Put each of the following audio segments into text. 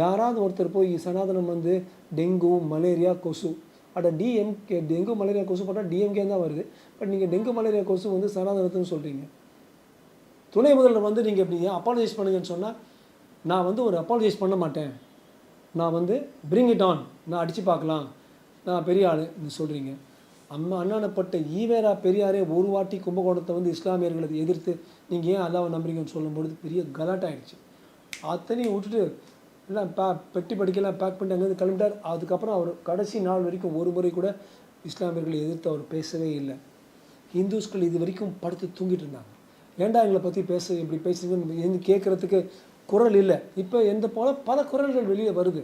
யாராவது ஒருத்தர் போய் சனாதனம் வந்து டெங்கு மலேரியா கொசு அட டிஎம்கே டெங்கு மலேரியா கொசு போட்டால் டிஎம்கே தான் வருது. பட் நீங்கள் டெங்கு மலேரியா கொசு வந்து சனாதனத்துன்னு சொல்கிறீங்க. துணை முதல்வர் வந்து நீங்கள் இப்படி அப்பாலஜைஸ் பண்ணுங்கன்னு சொன்னால் நான் வந்து ஒரு அப்பாலஜைஸ் பண்ண மாட்டேன், நான் வந்து பிரிங் இட் ஆன், நான் அடித்து பார்க்கலாம், நான் பெரிய ஆள் சொல்கிறீங்க. அண்ணானப்பட்ட ஈவேரா பெரியாரே ஒரு வாட்டி கும்பகோணத்தை வந்து இஸ்லாமியர்களை எதிர்த்து நீங்கள் ஏன் அல்லாவை நம்புறீங்கன்னு சொல்லும்பொழுது பெரிய கலாட்டாயிடுச்சு. அத்தனையும் விட்டுட்டு எல்லாம் பெட்டி படிக்கலாம் பேக் பண்ணிட்டு அங்கேருந்து கிளம்பிட்டார். அதுக்கப்புறம் அவர் கடைசி நாள் வரைக்கும் ஒரு முறை கூட இஸ்லாமியர்களை எதிர்த்து அவர் பேசவே இல்லை. இந்துஸ்கள் இது வரைக்கும் படுத்து தூங்கிட்டு இருந்தாங்க. ஏண்டா எங்களை பற்றி இப்படி பேசுறீங்கன்னு கேட்குறதுக்கு குரல் இல்லை. இப்போ எந்த போல பல குரல்கள் வெளியே வருது.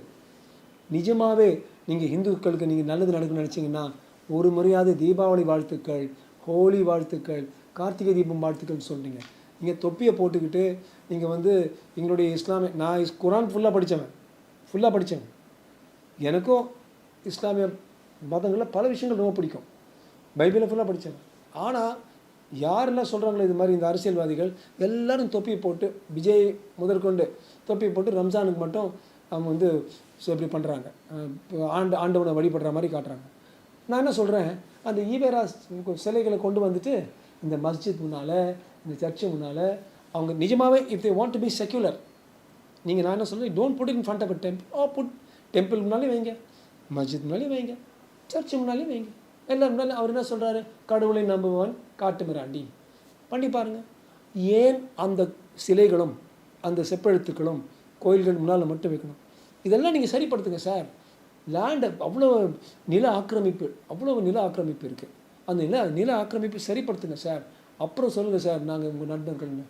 நிஜமாகவே நீங்கள் இந்துக்களுக்கு நீங்கள் நல்லது நடக்குன்னு நினச்சிங்கன்னா ஒரு முறையாவது தீபாவளி வாழ்த்துக்கள், ஹோலி வாழ்த்துக்கள், கார்த்திகை தீபம் வாழ்த்துக்கள்னு சொல்கிறீங்க. நீங்கள் தொப்பியை போட்டுக்கிட்டு நீங்கள் வந்து எங்களுடைய இஸ்லாமிய நான் குரான் ஃபுல்லாக படித்தவன். எனக்கும் இஸ்லாமிய மதங்களில் பல விஷயங்கள் ரொம்ப பிடிக்கும். பைபிளை ஃபுல்லாக படித்தவன். ஆனால் யாரெல்லாம் சொல்கிறாங்களோ இது மாதிரி இந்த அரசியல்வாதிகள் எல்லோரும் தொப்பியை போட்டு விஜய் முதற்கொண்டு தொப்பியை போட்டு ரம்ஜானுக்கு மட்டும் அவங்க வந்து இப்படி பண்ணுறாங்க, ஆண்டவனை வழிபடுற மாதிரி காட்டுறாங்க. நான் என்ன சொல்கிறேன், அந்த ஈவேரா சிலைகளை கொண்டு வந்துட்டு இந்த மஸ்ஜித் முன்னால் இந்த சர்ச்சு முன்னால் அவங்க நிஜமாகவே if they want to be secular, நீங்கள் நான் என்ன சொல்கிறேன், don't put in front of a temple. Put temple முன்னாலேயும் வைங்க, மஸ்ஜித் முன்னாலேயும் வைங்க, சர்ச்சு முன்னாலேயும் வைங்க, எல்லோரும் முன்னாலும். அவர் என்ன சொல்கிறாரு, கடவுளை நம்புவான் காட்டு மிராண்டி பண்ணி பாருங்கள். ஏன் அந்த சிலைகளும் அந்த செப்பெழுத்துக்களும் கோயில்கள் முன்னால் மட்டும் வைக்கணும்? இதெல்லாம் நீங்கள் சரிப்படுத்துங்க சார். லேண்டு அவ்வளோ நில ஆக்கிரமிப்பு இருக்குது. அந்த நில ஆக்கிரமிப்பு சரிப்படுத்துங்க சார். அப்புறம் சொல்லுங்கள் சார் நாங்கள் உங்கள் நண்பர்கள்னு.